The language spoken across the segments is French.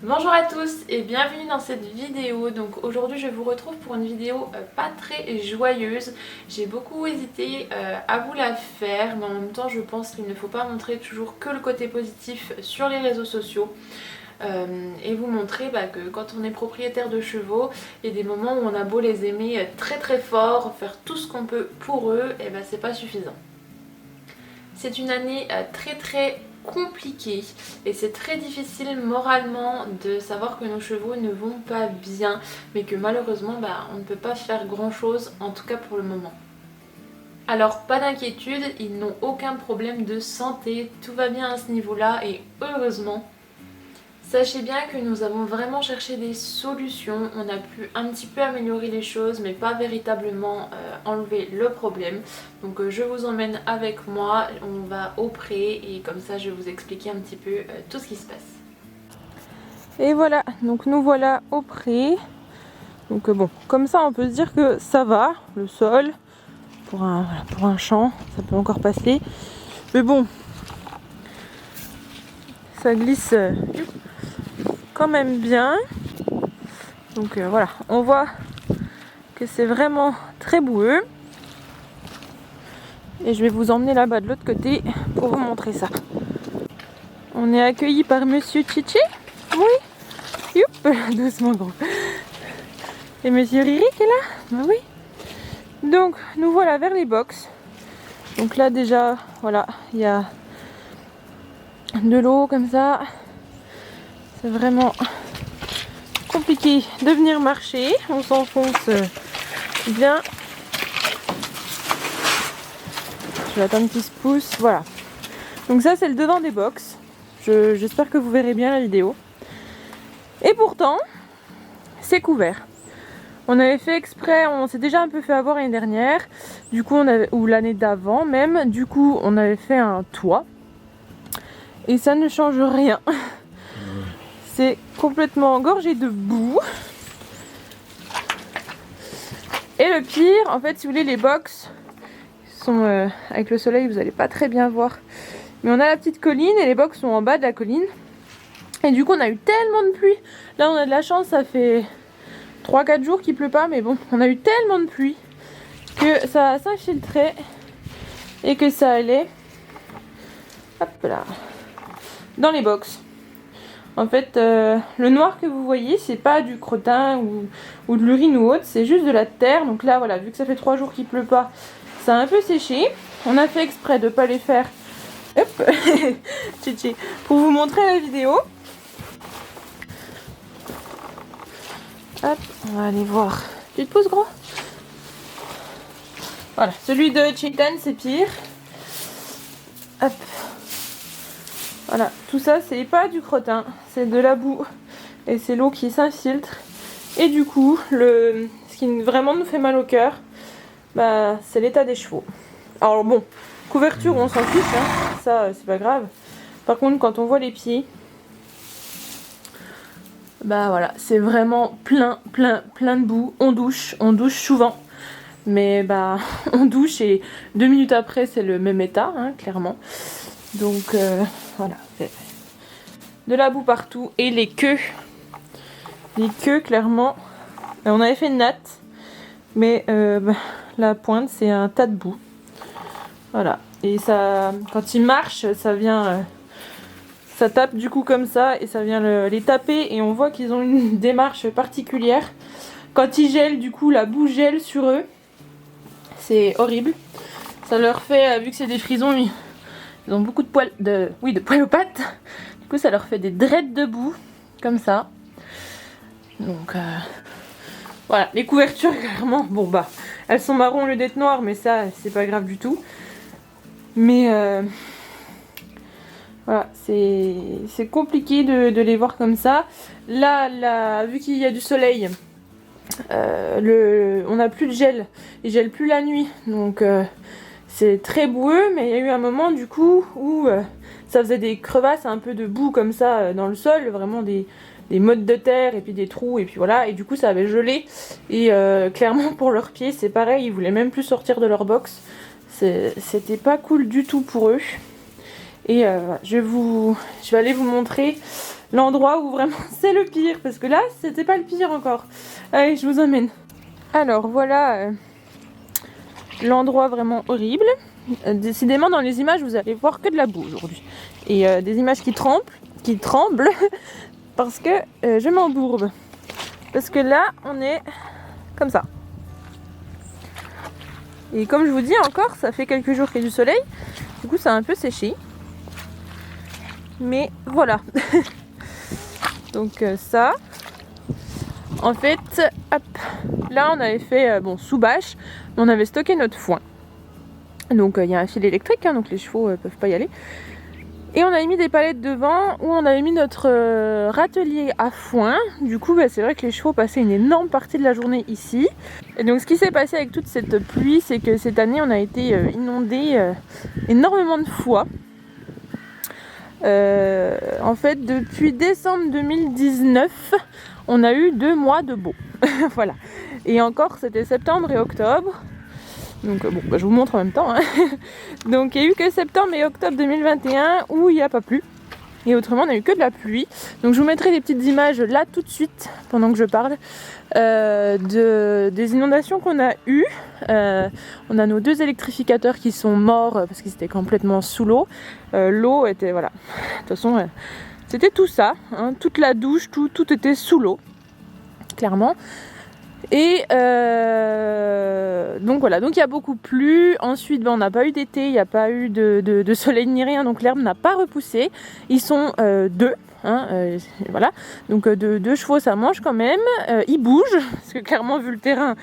Bonjour à tous et bienvenue dans cette vidéo. Donc aujourd'hui je vous retrouve pour une vidéo pas très joyeuse. J'ai beaucoup hésité à vous la faire, mais en même temps je pense qu'il ne faut pas montrer toujours que le côté positif sur les réseaux sociaux. Et vous montrer que quand on est propriétaire de chevaux, il y a des moments où on a beau les aimer très très fort, faire tout ce qu'on peut pour eux, et c'est pas suffisant. C'est une année très compliquée et c'est très difficile moralement de savoir que nos chevaux ne vont pas bien, mais que malheureusement on ne peut pas faire grand chose, en tout cas pour le moment. Alors pas d'inquiétude, ils n'ont aucun problème de santé, tout va bien à ce niveau-là et heureusement. Sachez bien que nous avons vraiment cherché des solutions, on a pu un petit peu améliorer les choses mais pas véritablement enlever le problème. Donc je vous emmène avec moi, on va au pré et comme ça je vais vous expliquer un petit peu tout ce qui se passe. Et voilà, donc nous voilà au pré. Donc bon, comme ça on peut se dire que ça va, le sol, pour un champ, ça peut encore passer. Mais bon, ça glisse quand même bien. Donc voilà, on voit que c'est vraiment très boueux. Et je vais vous emmener là-bas de l'autre côté pour vous montrer ça. On est accueillis par Monsieur Chichi. Oui, youp, doucement gros. Et Monsieur Riri qui est là. Ben oui. Donc nous voilà vers les box. Donc là déjà, voilà, il y a de l'eau comme ça. C'est vraiment compliqué de venir marcher. On s'enfonce bien. Je vais attendre qu'il se pousse. Voilà. Donc ça c'est le devant des box. J'espère que vous verrez bien la vidéo. Et pourtant, c'est couvert. On avait fait exprès, on s'est déjà un peu fait avoir l'année dernière. Du coup, ou l'année d'avant même. Du coup, on avait fait un toit. Et ça ne change rien. C'est complètement engorgé de boue. Et le pire, en fait, si vous voulez, les box sont avec le soleil, vous n'allez pas très bien voir. Mais on a la petite colline et les box sont en bas de la colline. Et du coup, on a eu tellement de pluie. Là, on a de la chance, ça fait 3-4 jours qu'il pleut pas. Mais bon, on a eu tellement de pluie que ça s'infiltrait et que ça allait, hop là, dans les box. En fait, le noir que vous voyez, c'est pas du crottin ou de l'urine ou autre, c'est juste de la terre. Donc là, voilà, vu que ça fait 3 jours qu'il pleut pas, ça a un peu séché. On a fait exprès de pas les faire, hop, tchétché, pour vous montrer la vidéo. Hop, on va aller voir. Tu te pousses gros? Voilà, celui de Chetan, c'est pire. Hop. Voilà, tout ça c'est pas du crottin, c'est de la boue et c'est l'eau qui s'infiltre. Et du coup, ce qui vraiment nous fait mal au cœur, c'est l'état des chevaux. Alors bon, couverture on s'en fiche, hein, ça c'est pas grave. Par contre, quand on voit les pieds, voilà, c'est vraiment plein de boue. On douche souvent, mais on douche et 2 minutes après c'est le même état, hein, clairement. Donc voilà, de la boue partout et les queues clairement. On avait fait une natte, mais la pointe c'est un tas de boue. Voilà, et ça, quand ils marchent, ça vient, ça tape du coup comme ça et ça vient les taper et on voit qu'ils ont une démarche particulière. Quand ils gèlent, du coup la boue gèle sur eux, c'est horrible. Ça leur fait, vu que c'est des frisons, ils ont beaucoup de poils, de poils aux pattes. Du coup, ça leur fait des dreads de boue, comme ça. Donc, voilà. Les couvertures, clairement, elles sont marron au lieu d'être noires, mais ça, c'est pas grave du tout. Mais, voilà, c'est compliqué de les voir comme ça. Là, vu qu'il y a du soleil, on n'a plus de gel. Il gèle plus la nuit, donc... c'est très boueux, mais il y a eu un moment du coup où ça faisait des crevasses, un peu de boue comme ça dans le sol, vraiment des mottes de terre et puis des trous et puis voilà, et du coup ça avait gelé et clairement pour leurs pieds c'est pareil, ils voulaient même plus sortir de leur box, c'était pas cool du tout pour eux. Et je vais aller vous montrer l'endroit où vraiment c'est le pire, parce que là c'était pas le pire encore. Allez, je vous emmène. Alors voilà l'endroit vraiment horrible. Décidément dans les images vous allez voir que de la boue aujourd'hui. Et des images qui tremblent parce que je m'embourbe. Parce que là on est comme ça. Et comme je vous dis encore, ça fait quelques jours qu'il y a du soleil. Du coup ça a un peu séché. Mais voilà. Donc ça. En fait, hop, là on avait fait sous bâche, on avait stocké notre foin. Donc il y a un fil électrique, hein, donc les chevaux peuvent pas y aller. Et on avait mis des palettes devant où on avait mis notre râtelier à foin. Du coup c'est vrai que les chevaux passaient une énorme partie de la journée ici. Et donc ce qui s'est passé avec toute cette pluie, c'est que cette année on a été inondé énormément de fois. En fait depuis décembre 2019 on a eu 2 mois de beau. Voilà. Et encore c'était septembre et octobre. Donc je vous montre en même temps. Hein. Donc il n'y a eu que septembre et octobre 2021 où il n'y a pas plu. Et autrement on a eu que de la pluie. Donc je vous mettrai des petites images là tout de suite pendant que je parle des inondations qu'on a eues. On a nos 2 électrificateurs qui sont morts parce qu'ils étaient complètement sous l'eau. L'eau était voilà. De toute façon c'était tout ça. Hein. Toute la douche, tout était sous l'eau. Clairement. Et donc voilà, donc il y a beaucoup plu. Ensuite on n'a pas eu d'été, il n'y a pas eu de soleil ni rien, donc l'herbe n'a pas repoussé. Ils sont 2, hein, voilà, donc 2 chevaux ça mange quand même. Ils bougent, parce que clairement vu le terrain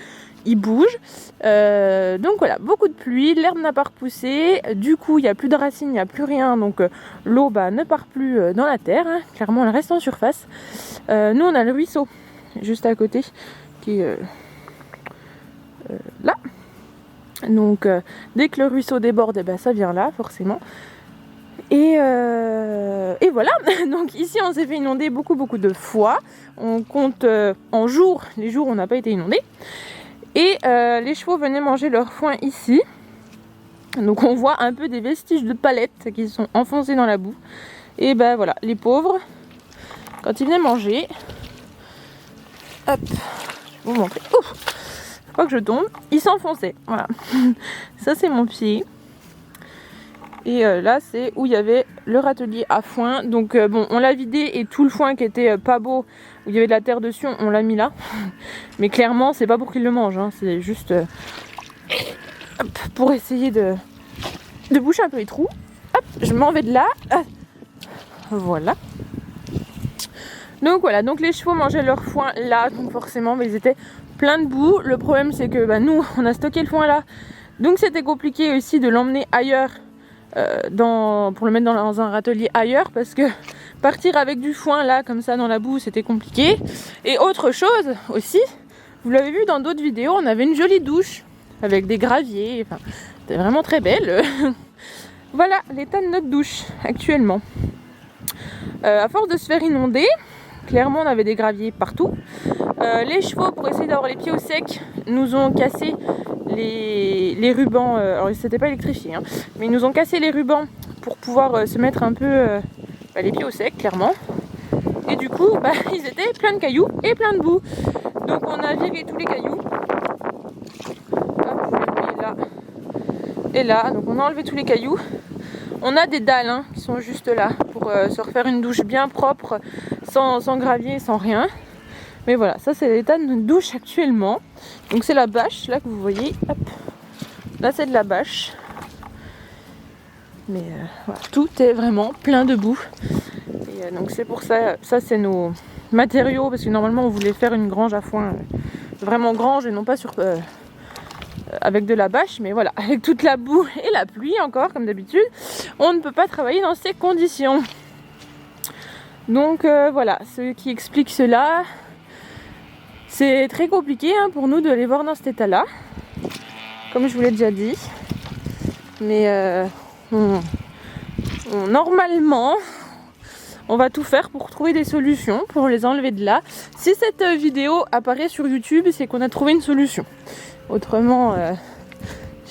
ils bougent. Donc voilà, beaucoup de pluie, l'herbe n'a pas repoussé, du coup il n'y a plus de racines, il n'y a plus rien, donc l'eau ne part plus dans la terre, hein. Clairement elle reste en surface. Nous on a le ruisseau juste à côté qui est là. Donc dès que le ruisseau déborde, ça vient là forcément. Et voilà. Donc ici on s'est fait inonder beaucoup de fois. On compte en jours, les jours où on n'a pas été inondé. Et les chevaux venaient manger leur foin ici. Donc on voit un peu des vestiges de palettes qui sont enfoncées dans la boue. Et voilà, les pauvres, quand ils venaient manger, hop, je vais vous montrer. Ouf, faut pas que je tombe. Ils s'enfonçaient. Voilà. Ça c'est mon pied. Et là c'est où il y avait le râtelier à foin. Donc on l'a vidé et tout le foin qui était pas beau, où il y avait de la terre dessus, on l'a mis là. Mais clairement c'est pas pour qu'ils le mangent, hein. C'est juste hop, pour essayer de boucher un peu les trous. Hop, je m'en vais de là. Voilà. Donc voilà, donc les chevaux mangeaient leur foin là, donc forcément ils étaient pleins de boue. Le problème c'est que nous on a stocké le foin là, donc c'était compliqué aussi de l'emmener ailleurs, pour le mettre dans un râtelier ailleurs, parce que partir avec du foin là comme ça dans la boue c'était compliqué. Et autre chose aussi, vous l'avez vu dans d'autres vidéos, on avait une jolie douche avec des graviers, enfin c'était vraiment très belle. Voilà l'état de notre douche actuellement. À force de se faire inonder, clairement on avait des graviers partout. Les chevaux, pour essayer d'avoir les pieds au sec, nous ont cassé les rubans. Alors c'était pas électrifié, hein, mais ils nous ont cassé les rubans pour pouvoir se mettre un peu les pieds au sec, clairement. Et du coup ils étaient pleins de cailloux et plein de boue. Donc on a viré tous les cailloux. Hop, et là. Et là, donc on a enlevé tous les cailloux. On a des dalles, hein, qui sont juste là pour se refaire une douche bien propre, sans gravier, sans rien. Mais voilà, ça c'est l'état de notre douche actuellement. Donc c'est la bâche là que vous voyez. Hop. Là c'est de la bâche. Mais voilà, tout est vraiment plein de boue. Et donc c'est pour ça, ça c'est nos matériaux, parce que normalement on voulait faire une grange à foin, vraiment grange et non pas sur avec de la bâche, mais voilà, avec toute la boue et la pluie encore comme d'habitude, on ne peut pas travailler dans ces conditions. Donc voilà, ce qui explique cela. C'est très compliqué pour nous de les voir dans cet état là, comme je vous l'ai déjà dit, mais normalement on va tout faire pour trouver des solutions pour les enlever de là. Si cette vidéo apparaît sur YouTube, c'est qu'on a trouvé une solution. Autrement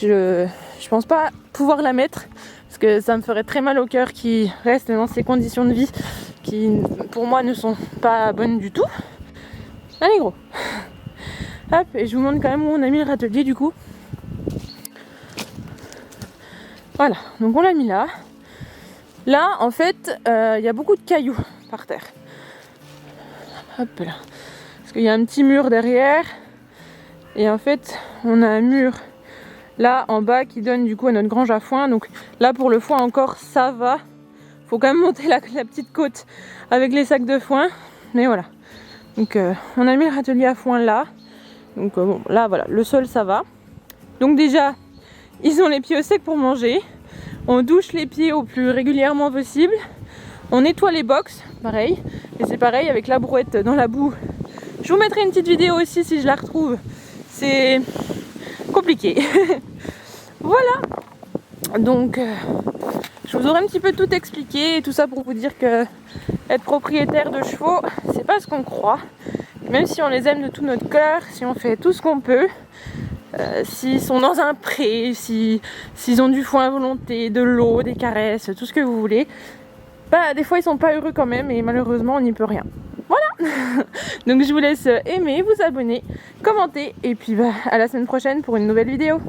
je pense pas pouvoir la mettre, parce que ça me ferait très mal au cœur qu'ils restent dans ces conditions de vie qui pour moi ne sont pas bonnes du tout. Allez gros. Hop, et je vous montre quand même où on a mis le râtelier du coup. Voilà, donc on l'a mis là. Là, en fait, il y a beaucoup de cailloux par terre. Hop là. Parce qu'il y a un petit mur derrière. Et en fait, on a un mur là en bas qui donne du coup à notre grange à foin. Donc là, pour le foin encore, ça va. Faut quand même monter la petite côte avec les sacs de foin. Mais voilà. Donc on a mis le râtelier à foin là. Donc bon, là, voilà, le sol, ça va. Donc déjà, ils ont les pieds au sec pour manger. On douche les pieds au plus régulièrement possible. On nettoie les box, pareil. Et c'est pareil avec la brouette dans la boue. Je vous mettrai une petite vidéo aussi si je la retrouve. C'est compliqué. Voilà. Donc, je vous aurai un petit peu tout expliqué. Et tout ça pour vous dire que être propriétaire de chevaux, c'est pas ce qu'on croit. Même si on les aime de tout notre cœur, si on fait tout ce qu'on peut, s'ils sont dans un pré, s'ils ont du foin à volonté, de l'eau, des caresses, tout ce que vous voulez, bah, des fois ils sont pas heureux quand même et malheureusement on n'y peut rien. Voilà. Donc je vous laisse aimer, vous abonner, commenter et puis bah, à la semaine prochaine pour une nouvelle vidéo.